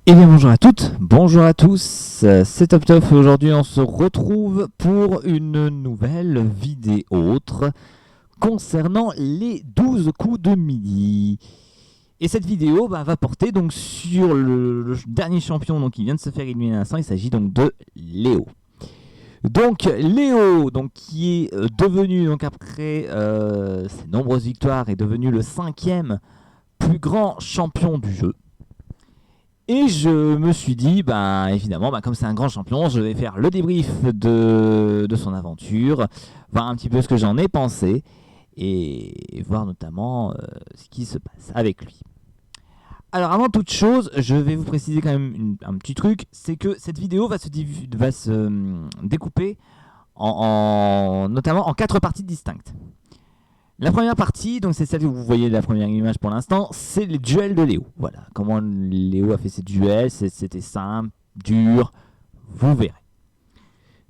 Eh bien bonjour à toutes, bonjour à tous, c'est Top Top et aujourd'hui on se retrouve pour une nouvelle vidéo autre concernant les 12 coups de midi. Et cette vidéo va porter donc sur le dernier champion donc, qui vient de se faire éliminer à l'instant, il s'agit donc de Léo. Donc Léo, donc, qui est devenu, donc, après ses nombreuses victoires, est devenu le 5e plus grand champion du jeu. Et je me suis dit, évidemment, comme c'est un grand champion, je vais faire le débrief de son aventure, voir un petit peu ce que j'en ai pensé, et voir notamment ce qui se passe avec lui. Alors avant toute chose, je vais vous préciser quand même un petit truc, c'est que cette vidéo va se découper notamment en 4 parties distinctes. La première partie, donc c'est celle que vous voyez de la première image pour l'instant, c'est les duels de Léo. Voilà, comment Léo a fait ses duels, c'était simple, dur, vous verrez.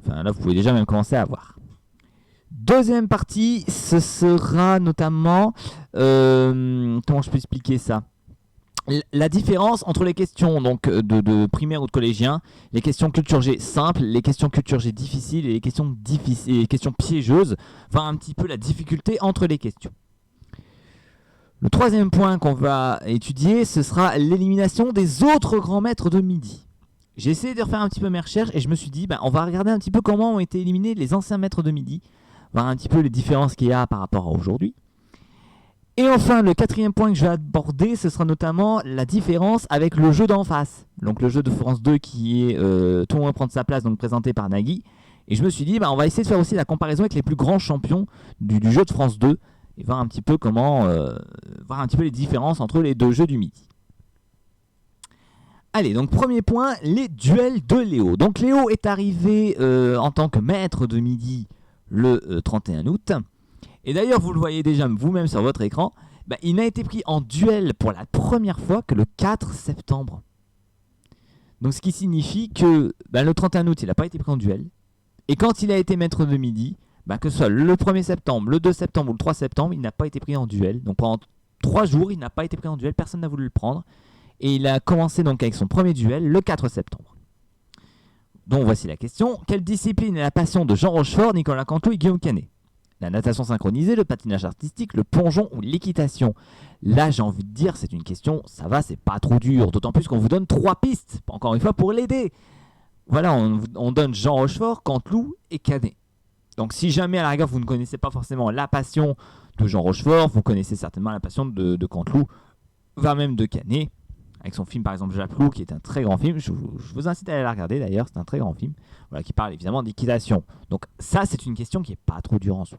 Enfin là, vous pouvez déjà même commencer à voir. Deuxième partie, ce sera notamment, comment je peux expliquer ça ? La différence entre les questions donc, de primaire ou de collégien, les questions culture G simples, les questions culture G difficiles et les questions piégeuses, voir un petit peu la difficulté entre les questions. Le troisième point qu'on va étudier, ce sera l'élimination des autres grands maîtres de midi. J'ai essayé de refaire un petit peu mes recherches et je me suis dit, on va regarder un petit peu comment ont été éliminés les anciens maîtres de midi, voir un petit peu les différences qu'il y a par rapport à aujourd'hui. Et enfin, le quatrième point que je vais aborder, ce sera notamment la différence avec le jeu d'en face. Donc le jeu de France 2 qui est Tout le monde prend sa place, donc présenté par Nagui. Et je me suis dit, on va essayer de faire aussi la comparaison avec les plus grands champions du jeu de France 2 et voir un petit peu voir un petit peu les différences entre les deux jeux du midi. Allez, donc premier point, les duels de Léo. Donc Léo est arrivé en tant que maître de midi le 31 août. Et d'ailleurs, vous le voyez déjà vous-même sur votre écran, il n'a été pris en duel pour la première fois que le 4 septembre. Donc ce qui signifie que le 31 août, il n'a pas été pris en duel. Et quand il a été maître de midi, que ce soit le 1er septembre, le 2 septembre ou le 3 septembre, il n'a pas été pris en duel. Donc pendant 3 jours, il n'a pas été pris en duel, personne n'a voulu le prendre. Et il a commencé donc avec son premier duel le 4 septembre. Donc voici la question. Quelle discipline est la passion de Jean Rochefort, Nicolas Canteloup et Guillaume Canet ? La natation synchronisée, le patinage artistique, le plongeon ou l'équitation? Là, j'ai envie de dire, c'est une question, ça va, c'est pas trop dur. D'autant plus qu'on vous donne 3 pistes, encore une fois, pour l'aider. Voilà, on donne Jean Rochefort, Canteloup et Canet. Donc si jamais, à la rigueur, vous ne connaissez pas forcément la passion de Jean Rochefort, vous connaissez certainement la passion de Canteloup, voire même de Canet, avec son film, par exemple, Japlou, qui est un très grand film. Je vous incite à aller la regarder, d'ailleurs, c'est un très grand film, voilà, qui parle évidemment d'équitation. Donc ça, c'est une question qui n'est pas trop dure en soi.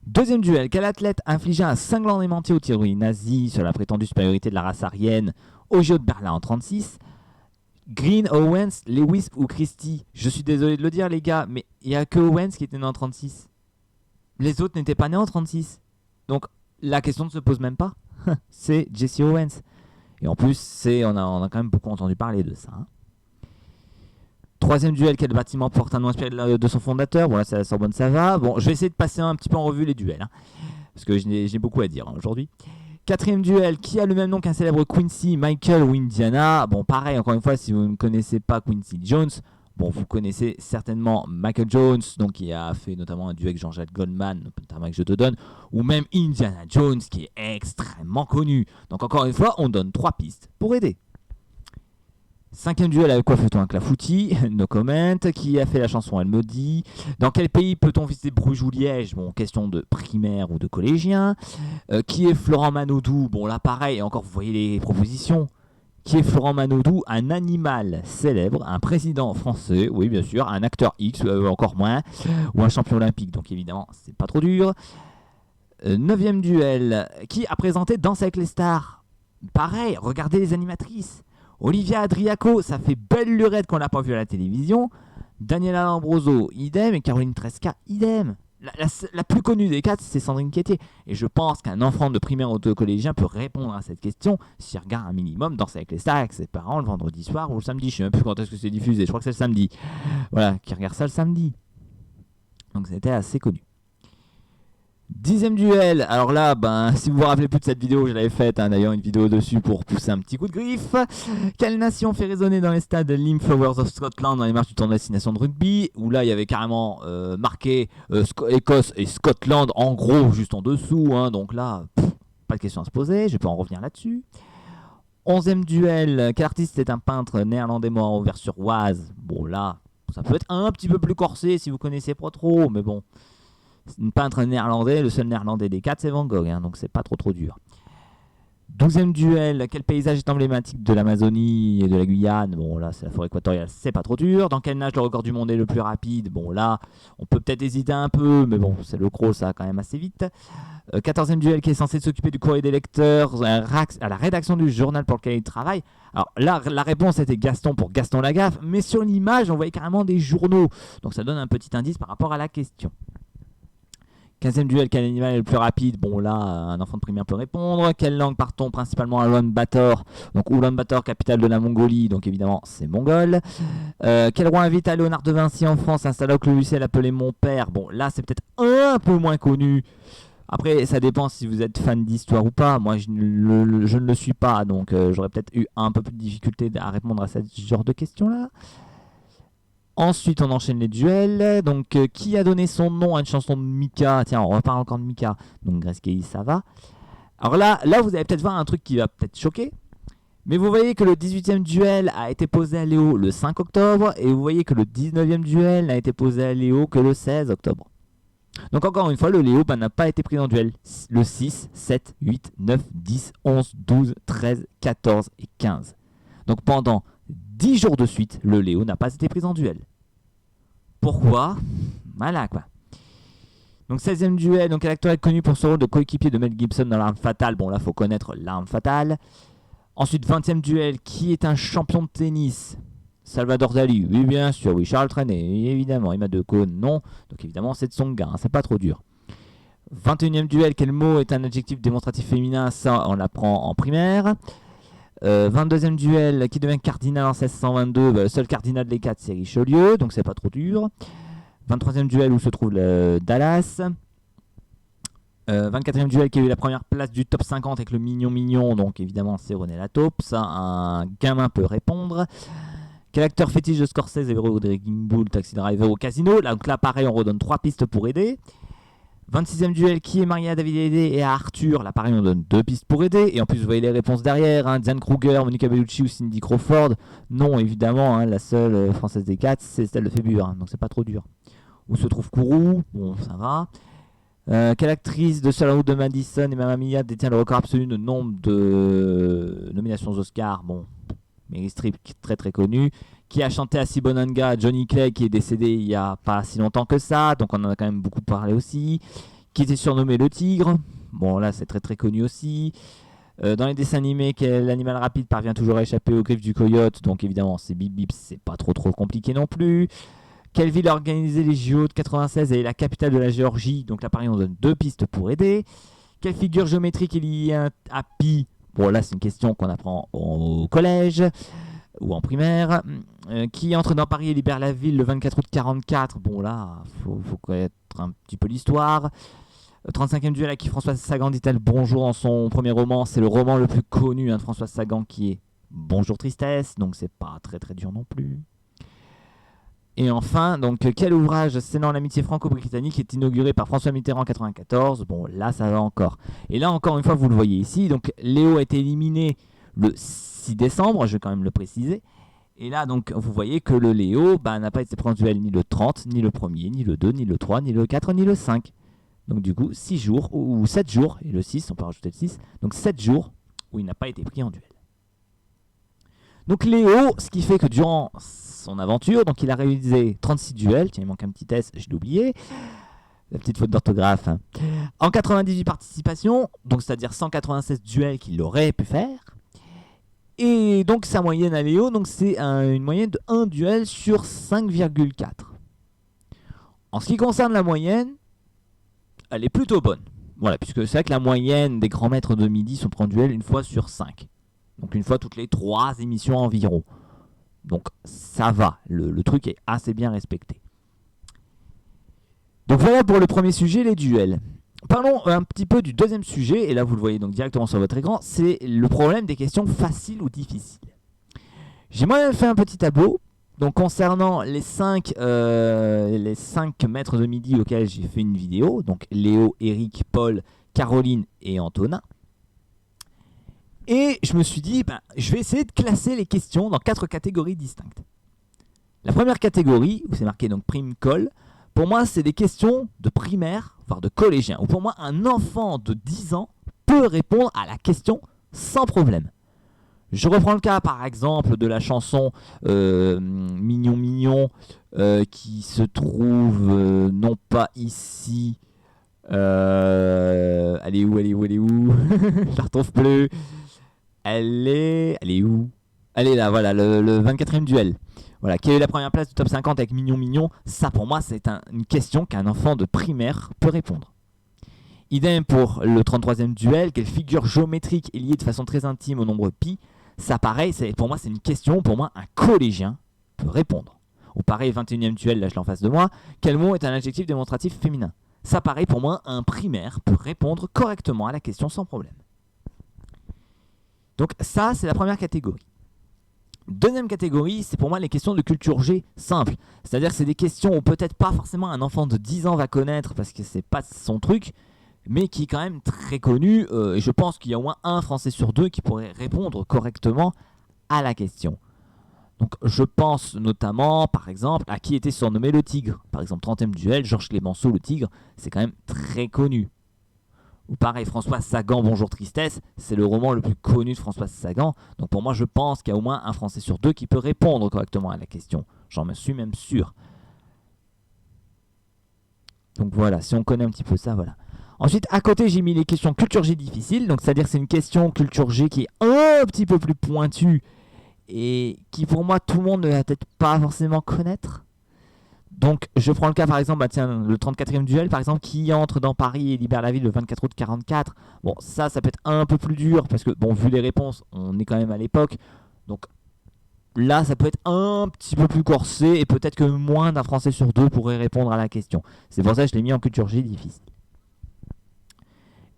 Deuxième duel, quel athlète infligea un cinglant démenti aux théories nazies sur la prétendue supériorité de la race aryenne au JO de Berlin en 1936 ? Green, Owens, Lewis ou Christie? Je suis désolé de le dire, les gars, mais il n'y a que Owens qui était né en 1936. Les autres n'étaient pas nés en 1936. Donc la question ne se pose même pas. C'est Jesse Owens. Et en plus, on a quand même beaucoup entendu parler de ça. Troisième duel, quel bâtiment porte un nom inspiré de son fondateur? Bon, là, c'est la Sorbonne, ça va. Bon, je vais essayer de passer un petit peu en revue les duels, parce que j'ai beaucoup à dire aujourd'hui. Quatrième duel, qui a le même nom qu'un célèbre Quincy, Michael ou Indiana? Bon, pareil, encore une fois, si vous ne connaissez pas Quincy Jones, vous connaissez certainement Michael Jones, donc qui a fait notamment un duel avec Jean-Jacques Goldman, notamment avec Je te donne, ou même Indiana Jones, qui est extrêmement connu. Donc encore une fois, on donne 3 pistes pour aider. Cinquième duel, avec quoi fait-on un clafoutis? No comment. Qui a fait la chanson Elle me dit? Dans quel pays peut-on visiter Bruges ou Liège? Bon, question de primaire ou de collégien. Qui est Florent Manodou? Bon, là pareil, encore vous voyez les propositions. Qui est Florent Manodou? Un animal célèbre, un président français, oui bien sûr, un acteur X, encore moins, ou un champion olympique, donc évidemment c'est pas trop dur. Neuvième duel, qui a présenté Danse avec les stars? Pareil, regardez les animatrices. Olivia Adriaco, ça fait belle lurette qu'on l'a pas vu à la télévision. Daniela Lambroso, idem, et Caroline Tresca, idem. La plus connue des 4, c'est Sandrine Quétier. Et je pense qu'un enfant de primaire ou de collégien peut répondre à cette question s'il regarde un minimum Danser avec les stars avec ses parents le vendredi soir ou le samedi. Je ne sais même plus quand est-ce que c'est diffusé. Je crois que c'est le samedi. Voilà, qui regarde ça le samedi. Donc c'était assez connu. 10e duel, alors là, si vous vous rappelez plus de cette vidéo, je l'avais faite, d'ailleurs une vidéo dessus pour pousser un petit coup de griffe. Quelle nation fait résonner dans les stades Lim Flowers of Scotland dans les matchs du tournoi de destination de rugby, où là il y avait carrément marqué Écosse et Scotland en gros juste en dessous, donc là, pas de question à se poser, je peux en revenir là-dessus. 11e duel, quel artiste est un peintre néerlandais mort au Vers-sur-Oise? Bon là, ça peut être un petit peu plus corsé si vous connaissez pas trop, mais bon. Un peintre néerlandais, le seul néerlandais des 4 c'est Van Gogh, donc c'est pas trop dur. 12e duel, quel paysage est emblématique de l'Amazonie et de la Guyane? Bon là c'est la forêt équatoriale, c'est pas trop dur. Dans quel nage le record du monde est le plus rapide? Bon là on peut peut-être hésiter un peu, mais bon c'est le croc, ça va quand même assez vite. 14e duel, qui est censé s'occuper du courrier des lecteurs à la rédaction du journal pour lequel il travaille. Alors là la réponse était Gaston pour Gaston Lagaffe, mais sur l'image on voyait carrément des journaux, donc ça donne un petit indice par rapport à la question. 15e duel, quel animal est le plus rapide? Bon là, un enfant de primaire peut répondre. Quelle langue part-on principalement à Ulaanbaatar? Donc Ulaanbaatar, capitale de la Mongolie, donc évidemment c'est mongol. Quel roi invite à Léonard de Vinci en France, installa au Clos Lucé, appelé Mon Père? Bon là c'est peut-être un peu moins connu. Après ça dépend si vous êtes fan d'histoire ou pas. Moi je ne le suis pas, donc j'aurais peut-être eu un peu plus de difficulté à répondre à ce genre de questions-là. Ensuite, on enchaîne les duels. Donc, qui a donné son nom à une chanson de Mika? Tiens, on repart encore de Mika. Donc, Grace Kelly, ça va. Alors là, vous allez peut-être voir un truc qui va peut-être choquer. Mais vous voyez que le 18e duel a été posé à Léo le 5 octobre. Et vous voyez que le 19e duel n'a été posé à Léo que le 16 octobre. Donc, encore une fois, le Léo n'a pas été pris en duel. Le 6, 7, 8, 9, 10, 11, 12, 13, 14 et 15. Donc, pendant 10 jours de suite, le Léo n'a pas été pris en duel. Pourquoi? Voilà quoi. Donc 16e duel, donc l'acteur est connu pour son rôle de coéquipier de Mel Gibson dans L'Arme Fatale. Bon là, faut connaître L'Arme Fatale. Ensuite, 20e duel, qui est un champion de tennis? Salvador Dali, oui bien sûr, oui. Charles Trenet, évidemment. Emma de Cône, non. Donc évidemment, c'est Tsonga, c'est pas trop dur. 21e duel, quel mot est un adjectif démonstratif féminin? Ça, on l'apprend en primaire. 22e duel, qui devient cardinal en 1622? Le seul cardinal des 4 c'est Richelieu, donc c'est pas trop dur. 23e duel, où se trouve le Dallas. 24e duel, qui a eu la première place du top 50 avec le Mignon, donc évidemment c'est René Lataupe, ça un gamin peut répondre. Quel acteur fétiche de Scorsese est Rodrigo Bull, Taxi Driver au casino? Donc là pareil, on redonne 3 pistes pour aider. 26e duel, qui est marié à David Hallyday et à Arthur? Là, pareil, on donne 2 pistes pour aider. Et en plus, vous voyez les réponses derrière. Diane Kruger, Monica Bellucci ou Cindy Crawford? Non, évidemment, la seule française des 4, c'est celle de Fébure. Donc, c'est pas trop dur. Où se trouve Kourou? Bon, ça va. Quelle actrice de Sur la route de Madison et Mamma Mia détient le record absolu de nombre de nominations aux Oscars? Bon, Meryl Streep, très très connue. Qui a chanté à Sibonanga, Johnny Clegg, qui est décédé il n'y a pas si longtemps que ça, donc on en a quand même beaucoup parlé aussi. Qui était surnommé le Tigre? Bon là c'est très très connu aussi. Dans les dessins animés, quel animal rapide parvient toujours à échapper aux griffes du coyote? Donc évidemment c'est Bip Bip, c'est pas trop compliqué non plus. Quelle ville a organisé les JO de 96 et est la capitale de la Géorgie? Donc là pareil on donne 2 pistes pour aider. Quelle figure géométrique est liée à Pi? Bon là c'est une question qu'on apprend au collège ou en primaire. Qui entre dans Paris et libère la ville le 24 août 44? Bon là, faut connaître un petit peu l'histoire. 35e duel, à qui Françoise Sagan dit-elle bonjour dans son premier roman? C'est le roman le plus connu de Françoise Sagan, qui est Bonjour Tristesse, donc c'est pas très très dur non plus. Et enfin, donc quel ouvrage scénant l'amitié franco-britannique est inauguré par François Mitterrand en 94? Bon là ça va encore. Et là encore une fois vous le voyez ici, donc Léo a été éliminé le 6 décembre, je vais quand même le préciser. Et là, donc, vous voyez que le Léo n'a pas été pris en duel ni le 30, ni le 1er, ni le 2, ni le 3, ni le 4, ni le 5. Donc, du coup, 6 jours, ou 7 jours, et le 6, on peut rajouter le 6, donc 7 jours où il n'a pas été pris en duel. Donc, Léo, ce qui fait que durant son aventure, donc il a réalisé 36 duels, tiens, il manque un petit S, je l'ai oublié, la petite faute d'orthographe. En 98 participations, donc c'est-à-dire 196 duels qu'il aurait pu faire. Et donc sa moyenne à Léo, donc c'est une moyenne de 1 duel sur 5,4. En ce qui concerne la moyenne, elle est plutôt bonne. Voilà, puisque c'est vrai que la moyenne des grands maîtres de midi sont pris en duel une fois sur 5. Donc une fois toutes les 3 émissions environ. Donc ça va, le truc est assez bien respecté. Donc voilà pour le premier sujet, les duels. Parlons un petit peu du deuxième sujet, et là vous le voyez donc directement sur votre écran, c'est le problème des questions faciles ou difficiles. J'ai moi-même fait un petit tableau, donc concernant les 5 maîtres de midi auxquels j'ai fait une vidéo, donc Léo, Eric, Paul, Caroline et Antonin. Et je me suis dit, je vais essayer de classer les questions dans 4 catégories distinctes. La première catégorie, où c'est marqué donc prime colle, pour moi c'est des questions de primaire, voire de collégien, où pour moi un enfant de 10 ans peut répondre à la question sans problème. Je reprends le cas par exemple de la chanson Mignon Mignon qui se trouve non pas ici. Elle est où Je la retrouve plus. Elle est où? Elle est là, voilà, le 24e duel. Voilà, qui a eu la première place du top 50 avec Mignon Mignon. Ça pour moi c'est une question qu'un enfant de primaire peut répondre. Idem pour le 33e duel, quelle figure géométrique est liée de façon très intime au nombre pi. Ça pareil, pour moi c'est une question, pour moi un collégien peut répondre. Ou pareil, 21e duel, là je l'ai en face de moi, quel mot est un adjectif démonstratif féminin? Ça pareil, pour moi un primaire peut répondre correctement à la question sans problème. Donc ça c'est la première catégorie. Deuxième catégorie, c'est pour moi les questions de culture G simple. C'est-à-dire que c'est des questions où peut-être pas forcément un enfant de 10 ans va connaître parce que c'est pas son truc, mais qui est quand même très connu, et je pense qu'il y a au moins un Français sur 2 qui pourrait répondre correctement à la question. Donc je pense notamment, par exemple, à qui était surnommé le tigre. Par exemple, 30e duel, Georges Clémenceau, le tigre, c'est quand même très connu. Ou pareil, François Sagan, Bonjour Tristesse, c'est le roman le plus connu de François Sagan. Donc pour moi, je pense qu'il y a au moins un Français sur 2 qui peut répondre correctement à la question. J'en suis même sûr. Donc voilà, si on connaît un petit peu ça, voilà. Ensuite, à côté, j'ai mis les questions culture G difficiles. Donc, c'est-à-dire que c'est une question culture G qui est un petit peu plus pointue et qui, pour moi, tout le monde ne va peut-être pas forcément connaître. Donc, je prends le cas, par exemple, le 34e duel, par exemple, qui entre dans Paris et libère la ville le 24 août 44. Bon, ça peut être un peu plus dur parce que, bon, vu les réponses, on est quand même à l'époque. Donc, là, ça peut être un petit peu plus corsé et peut-être que moins d'un Français sur 2 pourrait répondre à la question. C'est pour ça que je l'ai mis en culture G difficile.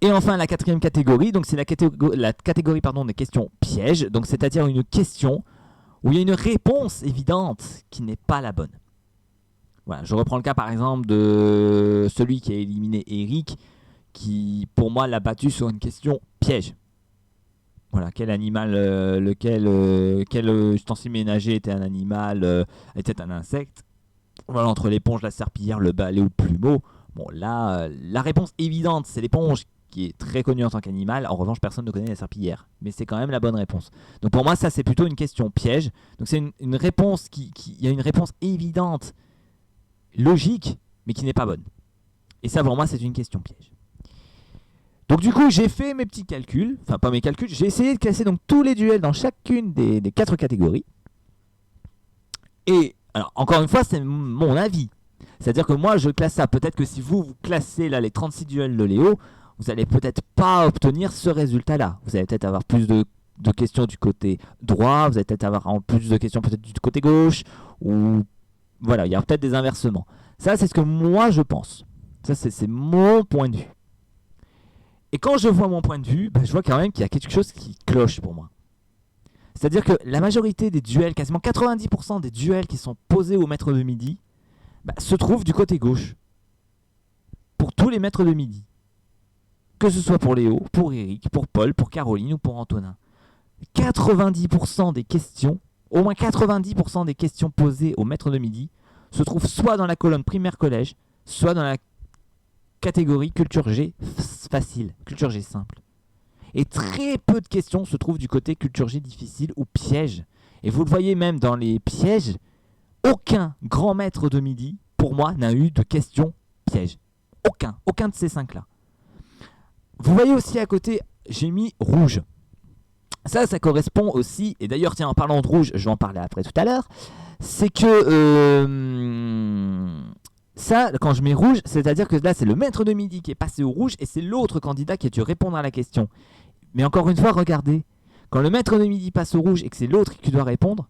Et enfin, la quatrième catégorie, donc c'est la catégorie des questions pièges, donc c'est-à-dire une question où il y a une réponse évidente qui n'est pas la bonne. Voilà, je reprends le cas par exemple de celui qui a éliminé Eric, qui pour moi l'a battu sur une question piège. Voilà, quel animal, quel ustensile ménager était un animal, était un insecte. Voilà, entre l'éponge, la serpillière, le balai ou le plumeau. Bon là, la réponse évidente, c'est l'éponge, qui est très connu en tant qu'animal. En revanche, personne ne connaît la serpillière. Mais c'est quand même la bonne réponse. Donc pour moi, ça, c'est plutôt une question piège. Donc c'est une réponse il y a une réponse évidente, logique, mais qui n'est pas bonne. Et ça, pour moi, c'est une question piège. Donc du coup, j'ai fait mes petits calculs. Enfin, pas mes calculs. J'ai essayé de classer donc tous les duels dans chacune des 4 catégories. Et, alors, encore une fois, c'est mon avis. C'est-à-dire que moi, je classe ça. Peut-être que si vous classez là les 36 duels de Léo, vous n'allez peut-être pas obtenir ce résultat-là. Vous allez peut-être avoir plus de questions du côté droit, vous allez peut-être avoir plus de questions peut-être du côté gauche, ou voilà, il y a peut-être des inversements. Ça, c'est ce que moi je pense. Ça, c'est mon point de vue. Et quand je vois mon point de vue, je vois quand même qu'il y a quelque chose qui cloche pour moi. C'est-à-dire que la majorité des duels, quasiment 90% des duels qui sont posés au maître de midi, se trouvent du côté gauche. Pour tous les maîtres de midi. Que ce soit pour Léo, pour Eric, pour Paul, pour Caroline ou pour Antonin. 90% des questions, au moins 90% des questions posées au maître de midi se trouvent soit dans la colonne primaire collège, soit dans la catégorie culture G facile, culture G simple. Et très peu de questions se trouvent du côté culture G difficile ou piège. Et vous le voyez même dans les pièges, aucun grand maître de midi, pour moi, n'a eu de questions pièges. Aucun de ces 5-là. Vous voyez aussi à côté, j'ai mis rouge. Ça correspond aussi, et d'ailleurs, tiens, en parlant de rouge, je vais en parler après tout à l'heure, c'est que ça, quand je mets rouge, c'est-à-dire que là, c'est le maître de midi qui est passé au rouge, et c'est l'autre candidat qui a dû répondre à la question. Mais encore une fois, regardez, quand le maître de midi passe au rouge et que c'est l'autre qui doit répondre,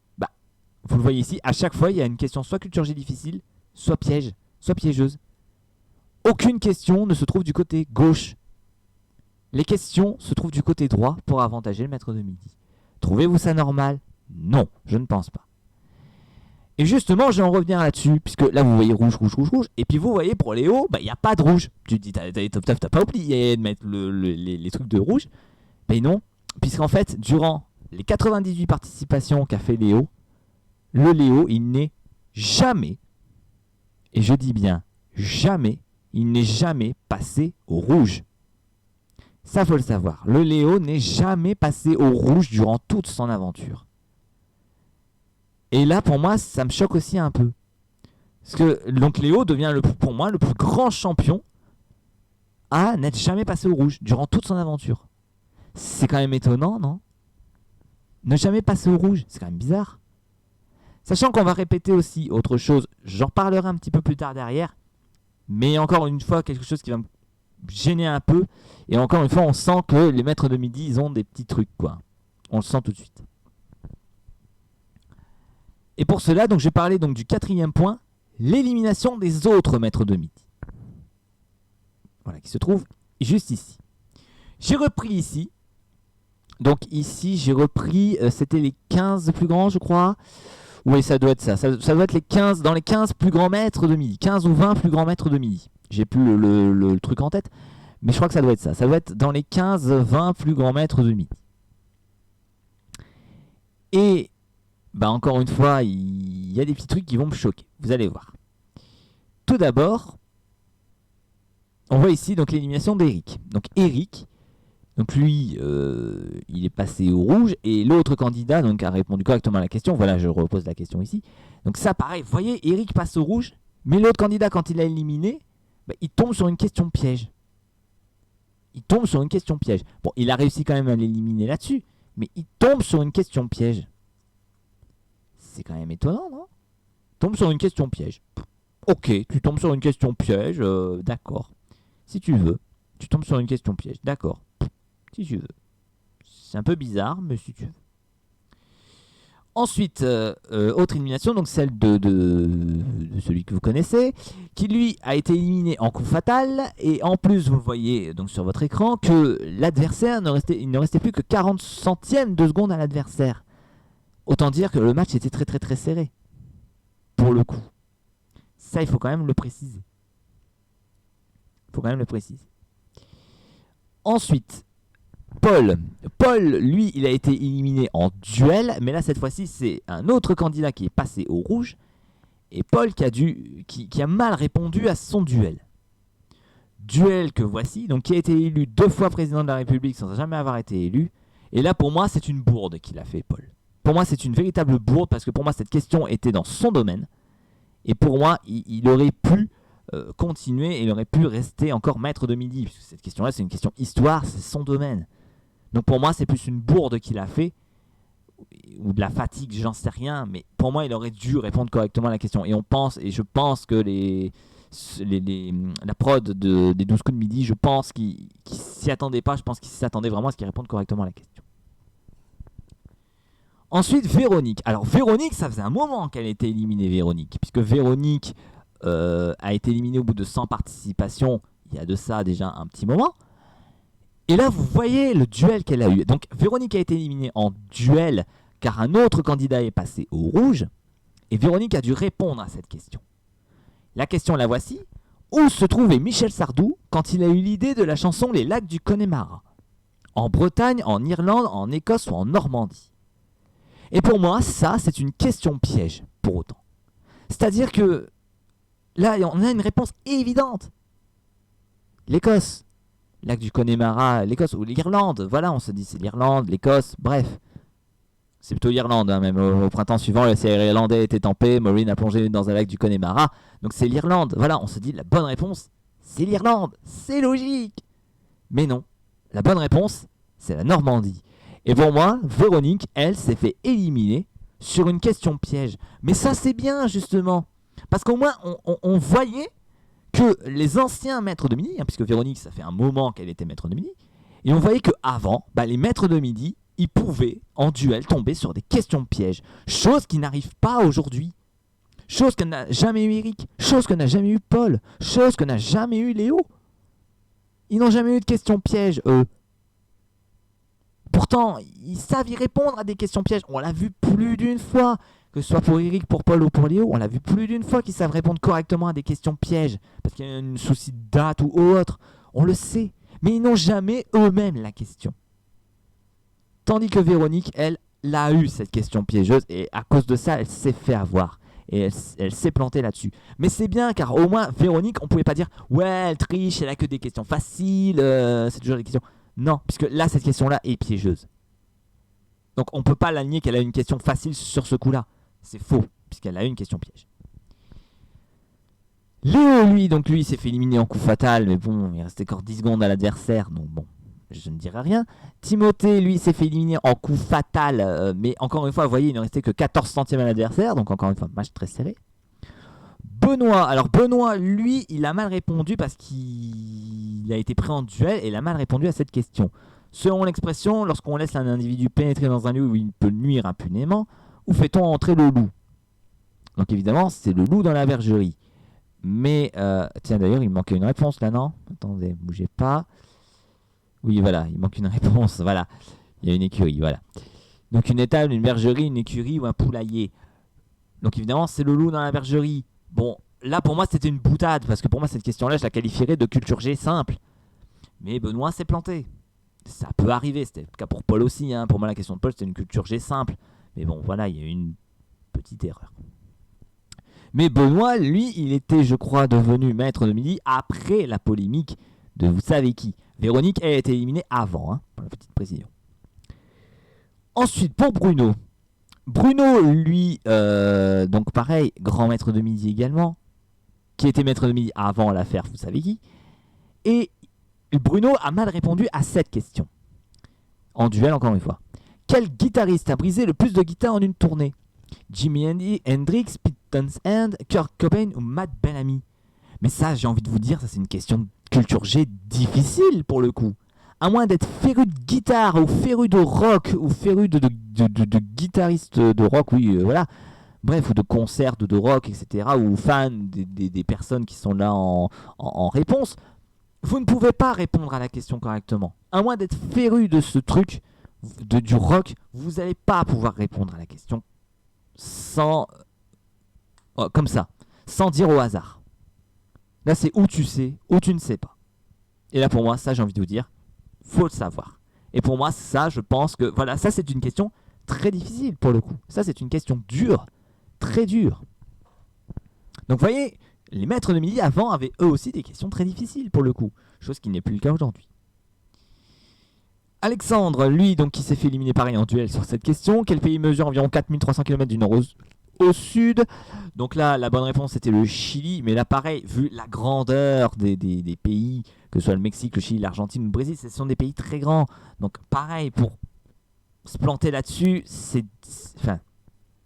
vous le voyez ici, à chaque fois, il y a une question soit culture G difficile, soit piège, soit piégeuse. aucune question ne se trouve du côté gauche. Les questions se trouvent du côté droit pour avantager le maître de midi. Trouvez-vous ça normal? Non, je ne pense pas. Et justement, je vais en revenir là-dessus, puisque là, vous voyez rouge, rouge, rouge, rouge. Et puis vous voyez, pour Léo, il n'y a pas de rouge. Tu te dis, t'as pas oublié de mettre les trucs de rouge? Mais non, puisqu'en fait, durant les 98 participations qu'a fait Léo, le Léo, il n'est jamais, et je dis bien jamais, il n'est jamais passé au rouge. Ça, faut le savoir. Le Léo n'est jamais passé au rouge durant toute son aventure. Et là, pour moi, ça me choque aussi un peu. Parce que donc Léo devient, pour moi, le plus grand champion à n'être jamais passé au rouge durant toute son aventure. C'est quand même étonnant, non? Ne jamais passer au rouge, c'est quand même bizarre. Sachant qu'on va répéter aussi autre chose, j'en reparlerai un petit peu plus tard derrière. Mais encore une fois, quelque chose qui va me gêner un peu. Et encore une fois, on sent que les maîtres de midi, ils ont des petits trucs, quoi. On le sent tout de suite. Et pour cela, donc, je vais parler donc, du 4e point, l'élimination des autres maîtres de midi. Voilà, qui se trouve juste ici. J'ai repris ici. Donc ici, j'ai repris, c'était les 15 plus grands, je crois. Oui, ça doit être ça. Ça doit être les 15, dans les 15 plus grands maîtres de midi. 15 ou 20 plus grands maîtres de midi. J'ai plus le truc en tête. Mais je crois que ça doit être ça. Ça doit être dans les 15-20 plus grands maîtres de midi. Et encore une fois, il y a des petits trucs qui vont me choquer. Vous allez voir. Tout d'abord, on voit ici donc l'élimination d'Eric. Donc Eric, donc lui, il est passé au rouge. Et l'autre candidat donc, a répondu correctement à la question. Voilà, je repose la question ici. Donc ça, pareil, vous voyez, Eric passe au rouge. Mais l'autre candidat, quand il l'a éliminé, il tombe sur une question piège. Il tombe sur une question piège. Bon, il a réussi quand même à l'éliminer là-dessus. Mais il tombe sur une question piège. C'est quand même étonnant, non? Tombe sur une question piège. Ok, tu tombes sur une question piège, d'accord. Si tu veux, tu tombes sur une question piège, d'accord. Si tu veux. C'est un peu bizarre, mais si tu veux. Ensuite, autre élimination, donc celle de celui que vous connaissez, qui lui a été éliminé en coup fatal. Et en plus, vous voyez donc sur votre écran que l'adversaire, il ne restait plus que 40 centièmes de seconde à l'adversaire. Autant dire que le match était très très très serré. Pour le coup. Ça, il faut quand même le préciser. Il faut quand même le préciser. Ensuite, Paul. Paul, lui, il a été éliminé en duel. Mais là, cette fois-ci, c'est un autre candidat qui est passé au rouge. Et Paul qui a mal répondu à son duel. Duel que voici. Donc, qui a été élu 2 fois président de la République sans jamais avoir été élu. Et là, pour moi, c'est une bourde qu'il a fait, Paul. Pour moi, c'est une véritable bourde parce que pour moi, cette question était dans son domaine. Et pour moi, il aurait pu continuer et il aurait pu rester encore maître de midi. Puisque cette question-là, c'est une question histoire, c'est son domaine. Donc pour moi, c'est plus une bourde qu'il a fait. Ou de la fatigue, j'en sais rien. Mais pour moi, il aurait dû répondre correctement à la question. Et je pense que la prod des 12 coups de midi, je pense qu'ils s'y attendaient pas. Je pense qu'ils s'attendaient vraiment à ce qu'ils répondent correctement à la question. Ensuite, Véronique. Alors, Véronique, ça faisait un moment qu'elle était éliminée, Véronique. Puisque Véronique a été éliminée au bout de 100 participations. Il y a de ça déjà un petit moment. Et là, vous voyez le duel qu'elle a eu. Donc, Véronique a été éliminée en duel car un autre candidat est passé au rouge. Et Véronique a dû répondre à cette question. La question, la voici. Où se trouvait Michel Sardou quand il a eu l'idée de la chanson Les Lacs du Connemara? En Bretagne, en Irlande, en Écosse ou en Normandie? Et pour moi, ça, c'est une question piège, pour autant. C'est-à-dire que là, on a une réponse évidente. L'Écosse, lac du Connemara, l'Écosse ou l'Irlande. Voilà, on se dit c'est l'Irlande, l'Écosse, bref. C'est plutôt l'Irlande, hein, même au printemps suivant, le CR irlandais était tempé, Maureen a plongé dans un lac du Connemara. Donc c'est l'Irlande. Voilà, on se dit la bonne réponse, c'est l'Irlande. C'est logique. Mais non, la bonne réponse, c'est la Normandie. Et pour moi, Véronique, elle, s'est fait éliminer sur une question piège. Mais ça, c'est bien, justement. Parce qu'au moins, on voyait que les anciens maîtres de midi, hein, puisque Véronique, ça fait un moment qu'elle était maître de midi, et on voyait qu'avant, les maîtres de midi, ils pouvaient, en duel, tomber sur des questions pièges. Chose qui n'arrive pas aujourd'hui. Chose que n'a jamais eu Eric, chose que n'a jamais eu Paul, chose que n'a jamais eu Léo. Ils n'ont jamais eu de questions pièges, eux. Pourtant, ils savent y répondre à des questions pièges. On l'a vu plus d'une fois, que ce soit pour Eric, pour Paul ou pour Léo, on l'a vu plus d'une fois qu'ils savent répondre correctement à des questions pièges, parce qu'il y a un souci de date ou autre. On le sait, mais ils n'ont jamais eux-mêmes la question. Tandis que Véronique, elle, l'a eu cette question piégeuse, et à cause de ça, elle s'est fait avoir. Et elle s'est plantée là-dessus. Mais c'est bien, car au moins, Véronique, on pouvait pas dire « Ouais, elle triche, elle a que des questions faciles, c'est toujours des questions... » Non, puisque là, cette question-là est piégeuse. Donc on peut pas la nier qu'elle a une question facile sur ce coup-là. C'est faux, puisqu'elle a eu une question piège. Léo, lui, s'est fait éliminer en coup fatal, mais bon, il restait encore 10 secondes à l'adversaire, donc bon, je ne dirai rien. Timothée, lui, s'est fait éliminer en coup fatal, mais encore une fois, vous voyez, il ne restait que 14 centièmes à l'adversaire, donc encore une fois, match très serré. Benoît, lui, il a mal répondu parce qu'il a été pris en duel et il a mal répondu à cette question. Selon l'expression, lorsqu'on laisse un individu pénétrer dans un lieu où il peut nuire impunément, où fait-on entrer le loup? Donc évidemment, c'est le loup dans la bergerie. Mais, tiens d'ailleurs, il manquait une réponse là, non? Attendez, bougez pas. Oui, voilà, il manque une réponse, voilà. Il y a une écurie, voilà. Donc une étable, une bergerie, une écurie ou un poulailler. Donc évidemment, c'est le loup dans la bergerie. Bon, là pour moi c'était une boutade, parce que pour moi cette question-là, je la qualifierais de culture G simple. Mais Benoît s'est planté. Ça peut arriver, c'était le cas pour Paul aussi. Hein. Pour moi la question de Paul c'était une culture G simple. Mais bon, voilà, il y a eu une petite erreur. Mais Benoît, lui, il était, je crois, devenu maître de midi après la polémique de vous savez qui. Véronique, elle a été éliminée avant, hein, pour la petite précision. Ensuite, pour Bruno. Bruno, lui, donc pareil, grand maître de midi également, qui était maître de midi avant l'affaire, vous savez qui. Et Bruno a mal répondu à cette question. En duel, encore une fois. Quel guitariste a brisé le plus de guitares en une tournée? Jimi Hendrix, Pete Townshend, Kurt Cobain ou Matt Bellamy? Mais ça, j'ai envie de vous dire, ça c'est une question de culture G difficile pour le coup. À moins d'être féru de guitare ou féru de rock ou féru de guitariste de rock, oui, voilà. Bref, ou de concerts de rock, etc. Ou fan des personnes qui sont là en réponse. Vous ne pouvez pas répondre à la question correctement. À moins d'être féru de ce truc, du rock, vous n'allez pas pouvoir répondre à la question sans... comme ça, sans dire au hasard. Là, c'est où tu sais, ou tu ne sais pas. Et là, pour moi, ça, j'ai envie de vous dire, faut le savoir. Et pour moi, ça, je pense que... Voilà, ça, c'est une question très difficile, pour le coup. Ça, c'est une question dure, très dure. Donc, vous voyez, les maîtres de midi, avant, avaient eux aussi des questions très difficiles, pour le coup. Chose qui n'est plus le cas aujourd'hui. Alexandre, lui, donc, qui s'est fait éliminer pareil en duel sur cette question. Quel pays mesure environ 4300 km du nord au sud? Donc là, la bonne réponse, c'était le Chili. Mais là, pareil, vu la grandeur des pays, que ce soit le Mexique, le Chili, l'Argentine ou le Brésil, ce sont des pays très grands. Donc pareil, pour se planter là-dessus, enfin,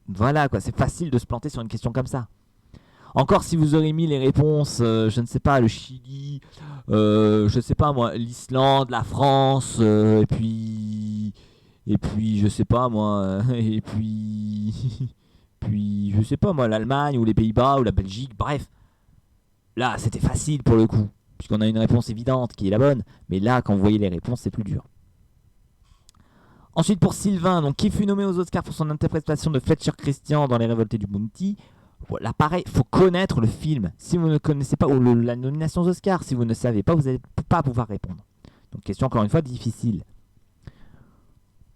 voilà quoi, c'est facile de se planter sur une question comme ça. Encore si vous aurez mis les réponses, je ne sais pas, le Chili, je ne sais pas moi, l'Islande, la France, et puis je sais pas moi, et puis je sais pas moi, l'Allemagne ou les Pays-Bas ou la Belgique, bref. Là, c'était facile pour le coup, puisqu'on a une réponse évidente qui est la bonne, mais là, quand vous voyez les réponses, c'est plus dur. Ensuite pour Sylvain, donc, qui fut nommé aux Oscars pour son interprétation de Fletcher Christian dans Les Révoltés du Bounty. Là pareil, il faut connaître le film. Si vous ne connaissez pas la nomination aux Oscars, si vous ne savez pas, vous n'allez pas pouvoir répondre. Donc question encore une fois difficile.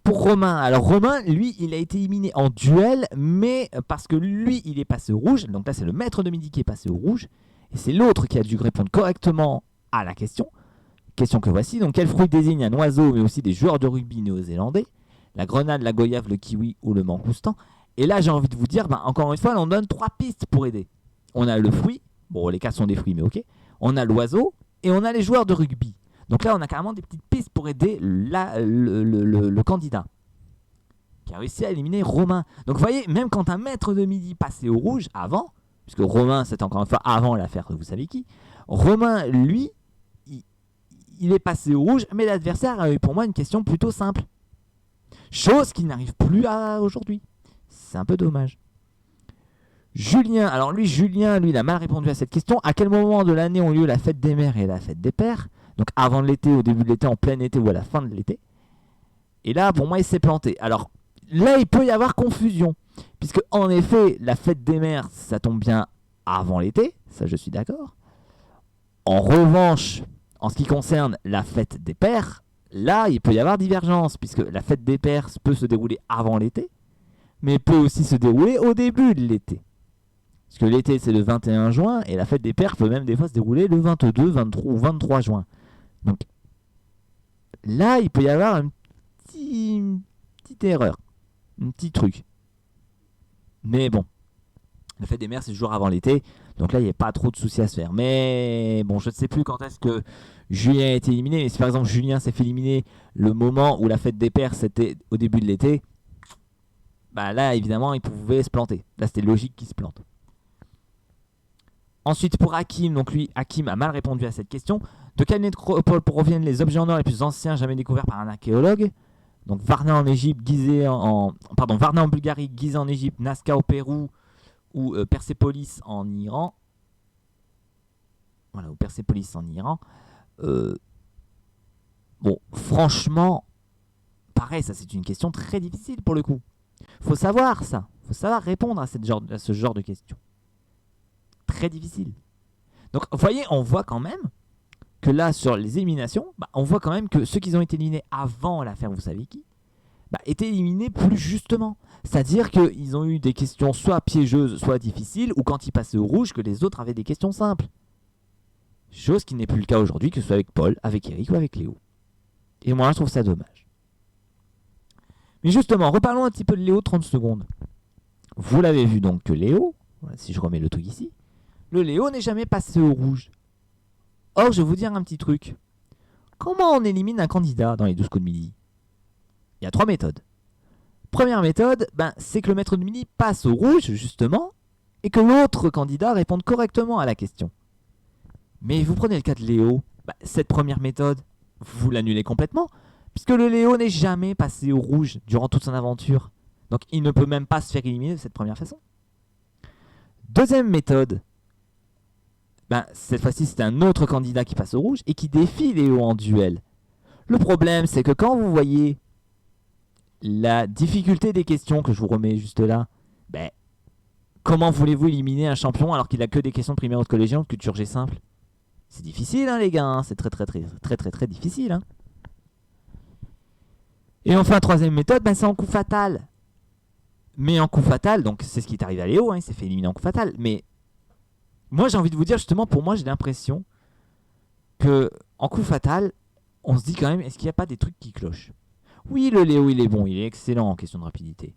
Pour Romain, alors Romain, lui, il a été éliminé en duel, mais parce que lui, il est passé au rouge. Donc là, c'est le maître de midi qui est passé au rouge. Et c'est l'autre qui a dû répondre correctement à la question. Question que voici. Donc quel fruit désigne un oiseau, mais aussi des joueurs de rugby néo-zélandais? La grenade, la goyave, le kiwi ou le mangoustan? Et là, j'ai envie de vous dire, encore une fois, on donne 3 pistes pour aider. On a le fruit, bon, les 4 sont des fruits, mais ok. On a l'oiseau et on a les joueurs de rugby. Donc là, on a carrément des petites pistes pour aider le candidat qui a réussi à éliminer Romain. Donc vous voyez, même quand un maître de midi passait au rouge avant, puisque Romain, c'était encore une fois avant l'affaire, vous savez qui, Romain, lui, il est passé au rouge, mais l'adversaire a eu pour moi une question plutôt simple. Chose qui n'arrive plus à aujourd'hui. C'est un peu dommage. Julien, alors Julien, il a mal répondu à cette question. À quel moment de l'année ont lieu la fête des mères et la fête des pères? Donc avant l'été, au début de l'été, en plein été ou à la fin de l'été? Et là, pour moi, il s'est planté. Alors là, il peut y avoir confusion. Puisque en effet, la fête des mères, ça tombe bien avant l'été. Ça, je suis d'accord. En revanche, en ce qui concerne la fête des pères, là, il peut y avoir divergence. Puisque la fête des pères peut se dérouler avant l'été, mais peut aussi se dérouler au début de l'été. Parce que l'été, c'est le 21 juin, et la fête des pères peut même des fois se dérouler le 22, 23 ou 23 juin. Donc là, il peut y avoir une petite erreur, un petit truc. Mais bon, la fête des mères, c'est toujours avant l'été, donc là, il n'y a pas trop de soucis à se faire. Mais bon, je ne sais plus quand est-ce que Julien a été éliminé, mais si par exemple Julien s'est fait éliminer le moment où la fête des pères, c'était au début de l'été, bah là, évidemment, il pouvait se planter. Là, c'était logique qu'il se plante. Ensuite, pour Hakim, donc lui, Hakim a mal répondu à cette question. De quelle nécropole proviennent les objets en or les plus anciens jamais découverts par un archéologue? Donc Varna en Égypte, Varna en Bulgarie, Gizeh en Égypte, Nazca au Pérou ou Persépolis en Iran. Voilà, ou Persépolis en Iran. Bon, franchement, pareil, ça c'est une question très difficile pour le coup. Faut savoir ça. Faut savoir répondre à ce genre de questions. Très difficile. Donc, vous voyez, on voit quand même que là, sur les éliminations, on voit quand même que ceux qui ont été éliminés avant l'affaire vous savez qui, étaient éliminés plus justement. C'est-à-dire qu'ils ont eu des questions soit piégeuses, soit difficiles, ou quand ils passaient au rouge, que les autres avaient des questions simples. Chose qui n'est plus le cas aujourd'hui, que ce soit avec Paul, avec Eric ou avec Léo. Et moi, je trouve ça dommage. Mais justement, reparlons un petit peu de Léo 30 secondes. Vous l'avez vu donc que Léo, voilà, si je remets le truc ici, le Léo n'est jamais passé au rouge. Or, je vais vous dire un petit truc. Comment on élimine un candidat dans les 12 coups de midi? Il y a 3 méthodes. Première méthode, c'est que le maître de midi passe au rouge, justement, et que l'autre candidat réponde correctement à la question. Mais vous prenez le cas de Léo, cette première méthode, vous l'annulez complètement, puisque le Léo n'est jamais passé au rouge durant toute son aventure. Donc il ne peut même pas se faire éliminer de cette première façon. Deuxième méthode, cette fois-ci c'est un autre candidat qui passe au rouge et qui défie Léo en duel. Le problème c'est que quand vous voyez la difficulté des questions que je vous remets juste là, comment voulez-vous éliminer un champion alors qu'il a que des questions de primaire ou de collégien ou de culture G simple? C'est difficile les gars, c'est très difficile. Et enfin troisième méthode, c'est en coup fatal. Mais en coup fatal, donc c'est ce qui est arrivé à Léo, il s'est fait éliminer en coup fatal. Mais moi j'ai envie de vous dire justement, pour moi j'ai l'impression que en coup fatal, on se dit quand même, est-ce qu'il n'y a pas des trucs qui clochent? Oui, le Léo il est bon, il est excellent en question de rapidité.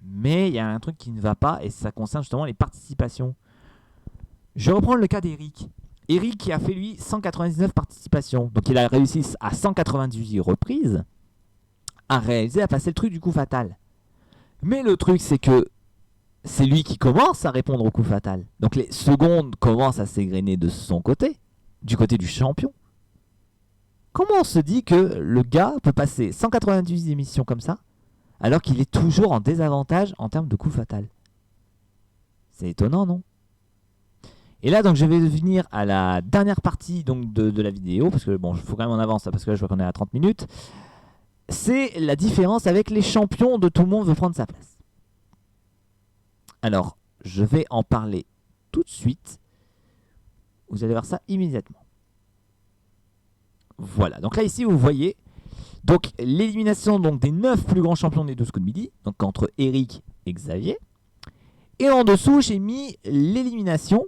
Mais il y a un truc qui ne va pas et ça concerne justement les participations. Je reprends le cas d'Eric. Eric qui a fait lui 199 participations. Donc il a réussi à 198 reprises à réaliser, à passer le truc du coup fatal. Mais le truc c'est que c'est lui qui commence à répondre au coup fatal. Donc les secondes commencent à s'égrener de son côté, du côté du champion. Comment on se dit que le gars peut passer 198 émissions comme ça, alors qu'il est toujours en désavantage en termes de coup fatal? C'est étonnant, non? Et là, donc, je vais venir à la dernière partie donc, de la vidéo, parce que bon, il faut quand même en avance, parce que là, je vois qu'on est à 30 minutes. C'est la différence avec les champions de Tout le monde veut prendre sa place. Alors, je vais en parler tout de suite. Vous allez voir ça immédiatement. Voilà, donc là, ici, vous voyez donc l'élimination donc, des 9 plus grands champions des 12 coups de midi, donc entre Eric et Xavier. Et en dessous, j'ai mis l'élimination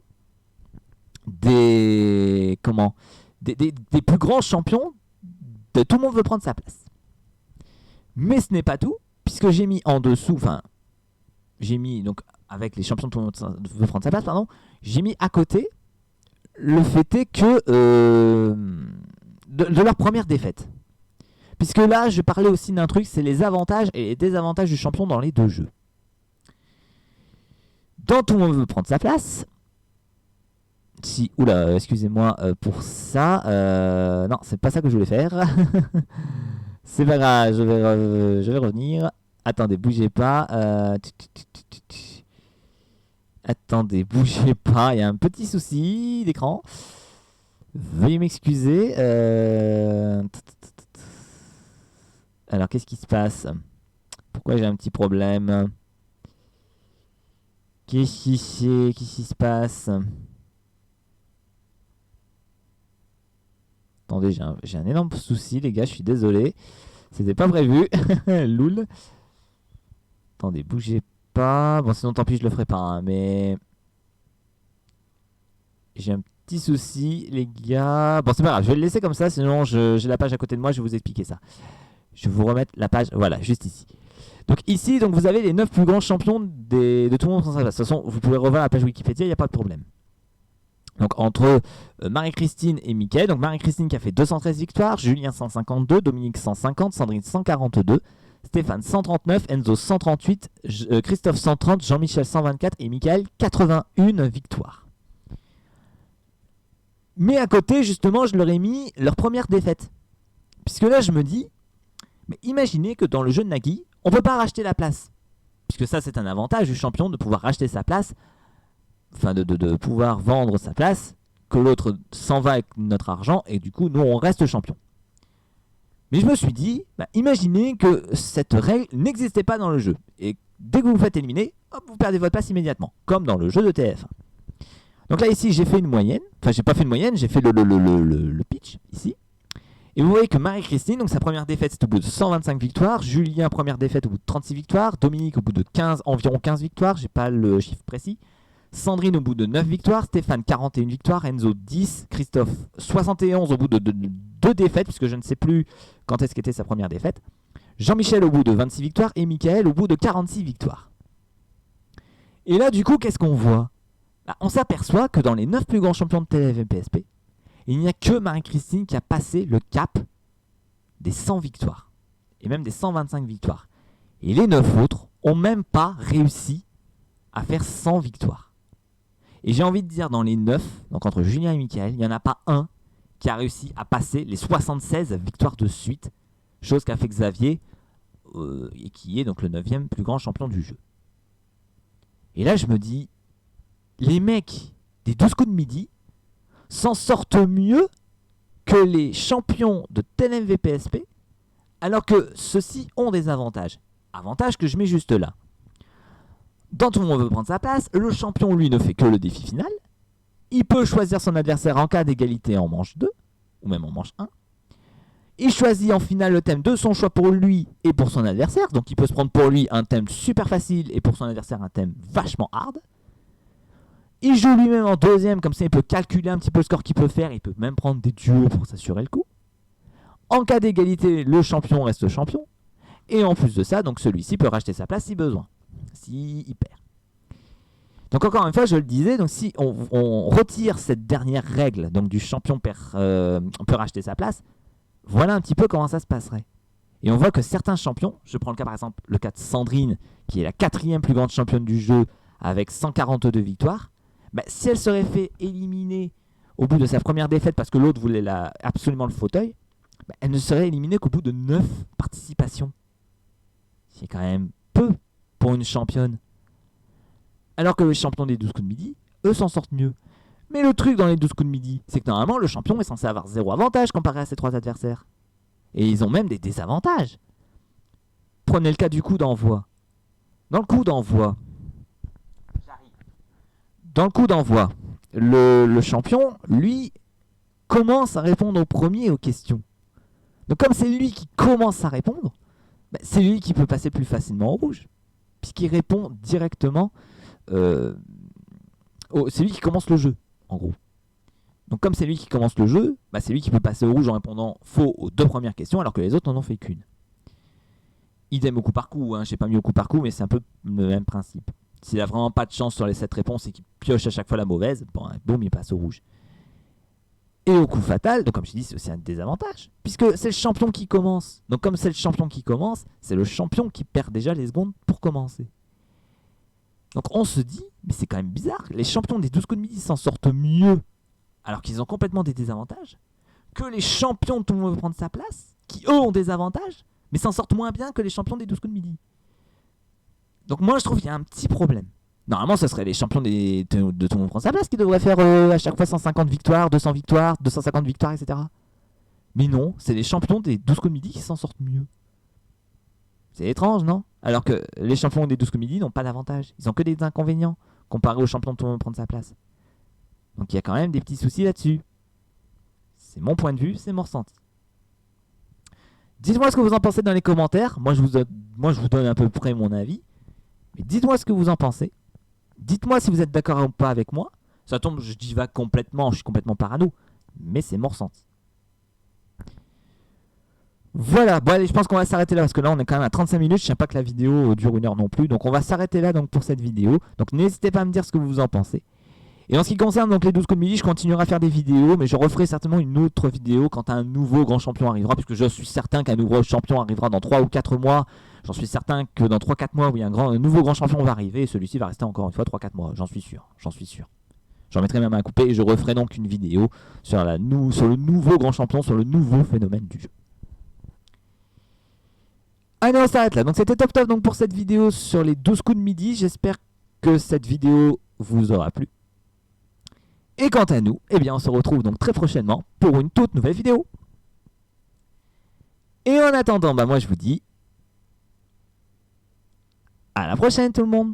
des plus grands champions de Tout le monde veut prendre sa place. Mais ce n'est pas tout, puisque j'ai mis en dessous, j'ai mis donc avec les champions de Tout le monde veut prendre sa place, j'ai mis à côté le fait est que de leur première défaite. Puisque là, je parlais aussi d'un truc, c'est les avantages et les désavantages du champion dans les deux jeux. Dans Tout le monde veut prendre sa place. Oula, excusez-moi pour ça. Non, c'est pas ça que je voulais faire. C'est pas grave, je vais revenir. Attendez, bougez pas. Attendez, bougez pas, il y a un petit souci d'écran. Veuillez m'excuser. Alors, qu'est-ce qui se passe? Pourquoi j'ai un petit problème? Qu'est-ce qui se passe? Attendez, j'ai un énorme souci, les gars, je suis désolé. C'était pas prévu. Loul. Attendez, bougez pas. Bon, sinon, tant pis, je le ferai pas. Hein, mais j'ai un petit souci, les gars. Bon, c'est pas grave, je vais le laisser comme ça. Sinon, j'ai la page à côté de moi. Je vais vous expliquer ça. Je vais vous remettre la page. Voilà, juste ici. Donc, ici, donc, vous avez les 9 plus grands champions de tout le monde. De toute façon, vous pouvez revoir la page Wikipédia, il n'y a pas de problème. Donc entre Marie-Christine et Mickaël, donc Marie-Christine qui a fait 213 victoires, Julien 152, Dominique 150, Sandrine 142, Stéphane 139, Enzo 138, Christophe 130, Jean-Michel 124 et Mickaël 81 victoires. Mais à côté, justement, je leur ai mis leur première défaite. Puisque là, je me dis, mais imaginez que dans le jeu de Nagui, on ne peut pas racheter la place. Puisque ça, c'est un avantage du champion de pouvoir racheter sa place. Enfin, de pouvoir vendre sa place, que l'autre s'en va avec notre argent, et du coup, nous, on reste champion. Mais je me suis dit, imaginez que cette règle n'existait pas dans le jeu. Et dès que vous vous faites éliminer, hop, vous perdez votre place immédiatement, comme dans le jeu de TF1. Donc là, ici, j'ai fait une moyenne. Enfin, j'ai pas fait une moyenne, j'ai fait le pitch, ici. Et vous voyez que Marie-Christine, donc sa première défaite, c'est au bout de 125 victoires. Julien, première défaite au bout de 36 victoires. Dominique, au bout de environ 15 victoires. J'ai pas le chiffre précis. Sandrine au bout de 9 victoires, Stéphane 41 victoires, Enzo 10, Christophe 71 au bout de 2 défaites, puisque je ne sais plus quand est-ce qu'était sa première défaite. Jean-Michel au bout de 26 victoires et Mickaël au bout de 46 victoires. Et là, du coup, qu'est-ce qu'on voit? On s'aperçoit que dans les 9 plus grands champions de TFM-PSP, il n'y a que Marie-Christine qui a passé le cap des 100 victoires, et même des 125 victoires. Et les 9 autres n'ont même pas réussi à faire 100 victoires. Et j'ai envie de dire, dans les 9, donc entre Julien et Mickaël, il n'y en a pas un qui a réussi à passer les 76 victoires de suite, chose qu'a fait Xavier, et qui est donc le 9e plus grand champion du jeu. Et là, je me dis, les mecs des 12 coups de midi s'en sortent mieux que les champions de TNMVPSP, alors que ceux-ci ont des avantages. Avantages que je mets juste là. Dans Tout le monde veut prendre sa place, le champion, lui, ne fait que le défi final. Il peut choisir son adversaire en cas d'égalité en manche 2, ou même en manche 1. Il choisit en finale le thème de son choix pour lui et pour son adversaire. Donc il peut se prendre pour lui un thème super facile et pour son adversaire un thème vachement hard. Il joue lui-même en deuxième, comme ça il peut calculer un petit peu le score qu'il peut faire. Il peut même prendre des duos pour s'assurer le coup. En cas d'égalité, le champion reste champion. Et en plus de ça, donc celui-ci peut racheter sa place si besoin. S'il perd. Donc encore une fois, je le disais, donc si on retire cette dernière règle, donc du champion peut racheter sa place, voilà un petit peu comment ça se passerait. Et on voit que certains champions, je prends le cas par exemple, le cas de Sandrine, qui est la 4e plus grande championne du jeu avec 142 victoires, si elle serait fait éliminer au bout de sa première défaite parce que l'autre voulait absolument le fauteuil, elle ne serait éliminée qu'au bout de 9 participations. C'est quand même peu pour une championne. Alors que les champions des 12 coups de midi, eux s'en sortent mieux. Mais le truc dans les 12 coups de midi, c'est que normalement le champion est censé avoir 0 avantage comparé à ses 3 adversaires. Et ils ont même des désavantages. Prenez le cas du coup d'envoi. Dans le coup d'envoi, le champion, lui, commence à répondre au premier aux questions. Donc comme c'est lui qui commence à répondre, c'est lui qui peut passer plus facilement au rouge. Puisqu'il répond directement, c'est lui qui commence le jeu, en gros. Donc comme c'est lui qui commence le jeu, c'est lui qui peut passer au rouge en répondant faux aux 2 premières questions, alors que les autres n'en ont fait qu'une. Idem au coup par coup, j'ai pas mis au coup par coup, mais c'est un peu le même principe. S'il a vraiment pas de chance sur les 7 réponses et qu'il pioche à chaque fois la mauvaise, boum, il passe au rouge. Et au coup fatal, donc comme je dis, c'est aussi un désavantage, puisque c'est le champion qui commence. Donc comme c'est le champion qui commence, c'est le champion qui perd déjà les secondes pour commencer. Donc on se dit, mais c'est quand même bizarre, les champions des 12 coups de midi s'en sortent mieux, alors qu'ils ont complètement des désavantages, que les champions de Tout le monde veut prendre sa place, qui eux ont des avantages, mais s'en sortent moins bien que les champions des 12 coups de midi. Donc moi je trouve qu'il y a un petit problème. Normalement, ce serait les champions de tout le monde prend sa place qui devraient faire à chaque fois 150 victoires, 200 victoires, 250 victoires, etc. Mais non, c'est les champions des 12 coups de midi qui s'en sortent mieux. C'est étrange, non? Alors que les champions des 12 coups de midi n'ont pas d'avantage. Ils ont que des inconvénients comparé aux champions de tout le monde prendre sa place. Donc il y a quand même des petits soucis là-dessus. C'est mon point de vue, c'est mon ressenti. Dites-moi ce que vous en pensez dans les commentaires. Moi, je vous donne à peu près mon avis. Mais dites-moi ce que vous en pensez. Dites-moi si vous êtes d'accord ou pas avec moi. Ça tombe, je divague complètement, je suis complètement parano. Mais c'est mon ressenti. Voilà, bon allez, je pense qu'on va s'arrêter là parce que là on est quand même à 35 minutes. Je ne sais pas que la vidéo dure 1 heure non plus. Donc on va s'arrêter là donc, pour cette vidéo. Donc n'hésitez pas à me dire ce que vous en pensez. Et en ce qui concerne donc les 12 coups de midi, je continuerai à faire des vidéos, mais je referai certainement une autre vidéo quand un nouveau grand champion arrivera, puisque je suis certain qu'un nouveau champion arrivera dans 3 ou 4 mois. J'en suis certain que dans 3-4 mois, oui, un nouveau grand champion va arriver, et celui-ci va rester encore une fois 3-4 mois, j'en suis sûr, j'en suis sûr. J'en mettrai même à couper et je referai donc une vidéo sur le nouveau grand champion, sur le nouveau phénomène du jeu. Allez, on s'arrête là. Donc c'était top donc pour cette vidéo sur les 12 coups de midi. J'espère que cette vidéo vous aura plu. Et quant à nous, eh bien on se retrouve donc très prochainement pour une toute nouvelle vidéo. Et en attendant, bah moi je vous dis à la prochaine tout le monde.